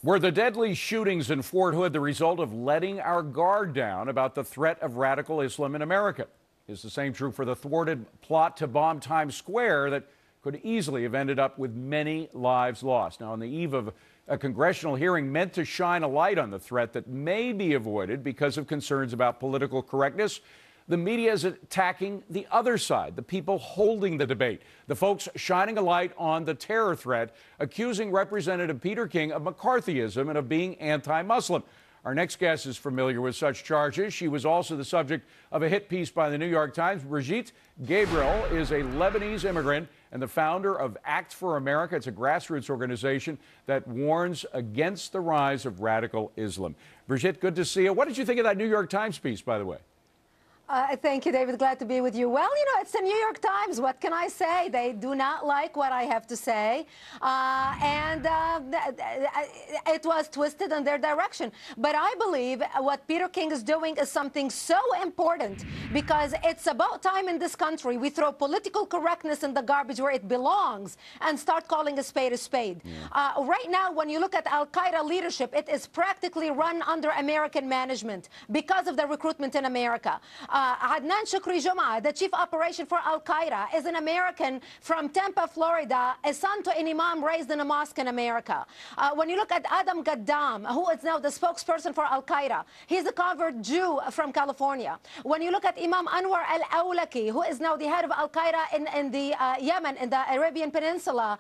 Were the deadly shootings in Fort Hood the result of letting our guard down about the threat of radical Islam in America? Is the same true for the thwarted plot to bomb Times Square that could easily have ended up with many lives lost? Now, on the eve of a congressional hearing meant to shine a light on the threat that may be avoided because of concerns about political correctness, the media is attacking the other side, the people holding the debate, the folks shining a light on the terror threat, accusing Representative Peter King of McCarthyism and of being anti-Muslim. Our next guest is familiar with such charges. She was also the subject of a hit piece by the New York Times. Brigitte Gabriel is a Lebanese immigrant and the founder of Act for America. It's a grassroots organization that warns against the rise of radical Islam. Brigitte, good to see you. What did you think of that New York Times piece, by the way? Thank you, David. Glad to be with you. Well, you know, it's the New York Times. What can I say? They do not like what I have to say. It was twisted in their direction. But I believe what Peter King is doing is something so important because it's about time in this country we throw political correctness in the garbage where it belongs and start calling a spade a spade. Yeah. Right now, when you look at Al-Qaeda leadership, it is practically run under American management because of the recruitment in America. Adnan Shukri Juma, the chief operation for Al-Qaeda, is an American from Tampa, Florida, a son to an imam raised in a mosque in America. When you look at Adam Gaddam, who is now the spokesperson for Al-Qaeda, he's a convert Jew from California. When you look at Imam Anwar al-Awlaki, who is now the head of Al-Qaeda in the Yemen, in the Arabian Peninsula,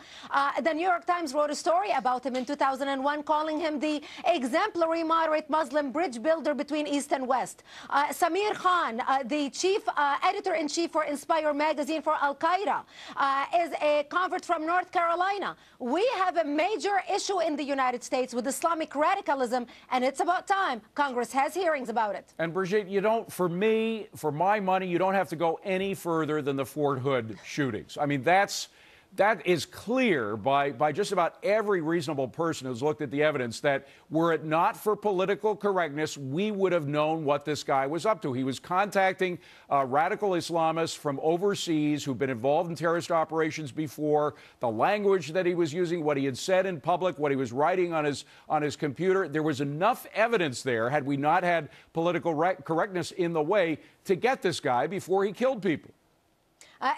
the New York Times wrote a story about him in 2001, calling him the exemplary moderate Muslim bridge builder between East and West. Samir Khan, the chief editor-in-chief for Inspire magazine for Al-Qaeda, is a convert from North Carolina. We have a major issue in the United States with Islamic radicalism, and it's about time Congress has hearings about it. And Brigitte, you don't, for me, for my money, you don't have to go any further than the Fort Hood shootings. I mean, that is clear by just about every reasonable person who's looked at the evidence that were it not for political correctness, we would have known what this guy was up to. He was contacting radical Islamists from overseas who've been involved in terrorist operations before, the language that he was using, what he had said in public, what he was writing on his computer. There was enough evidence there, had we not had political correctness in the way, to get this guy before he killed people.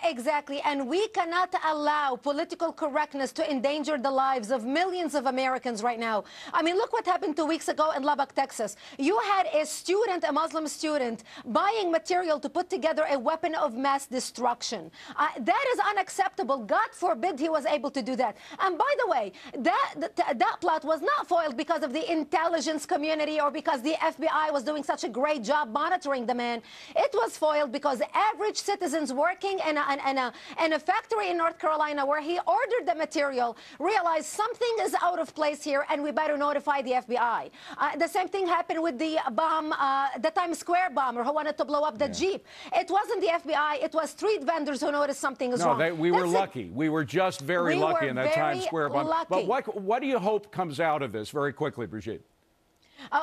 Exactly, and we cannot allow political correctness to endanger the lives of millions of Americans right now. I mean, look what happened 2 weeks ago in Lubbock, Texas. You had a student, a Muslim student, buying material to put together a weapon of mass destruction. That is unacceptable. God forbid he was able to do that. And by the way, that plot was not foiled because of the intelligence community or because the FBI was doing such a great job monitoring the man. It was foiled because average citizens working in a factory in North Carolina where he ordered the material realized something is out of place here and we better notify the FBI. The same thing happened with the bomb, the Times Square bomber who wanted to blow up the Jeep. It wasn't the FBI, it was street vendors who noticed something is wrong. We were lucky. We were just very lucky in that Times Square bomb. But what do you hope comes out of this very quickly, Brigitte?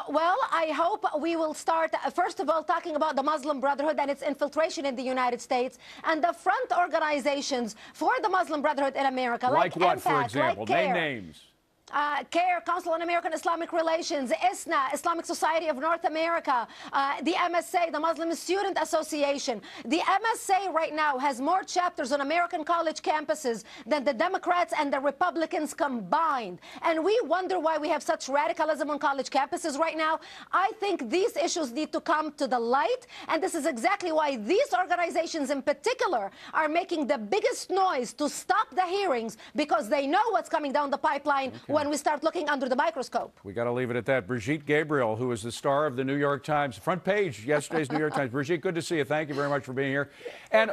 Well, I hope we will start, first of all, talking about the Muslim Brotherhood and its infiltration in the United States and the front organizations for the Muslim Brotherhood in America. Like what, for example? Name names. CARE, Council on American Islamic Relations, ISNA, Islamic Society of North America, the MSA, the Muslim Student Association. The MSA right now has more chapters on American college campuses than the Democrats and the Republicans combined. And we wonder why we have such radicalism on college campuses right now. I think these issues need to come to the light, and this is exactly why these organizations in particular are making the biggest noise to stop the hearings, because they know what's coming down the pipeline when we start looking under the microscope. We got to leave it at that. Brigitte Gabriel, who is the star of the New York Times, front page, yesterday's New York Times. Brigitte, good to see you. Thank you very much for being here. And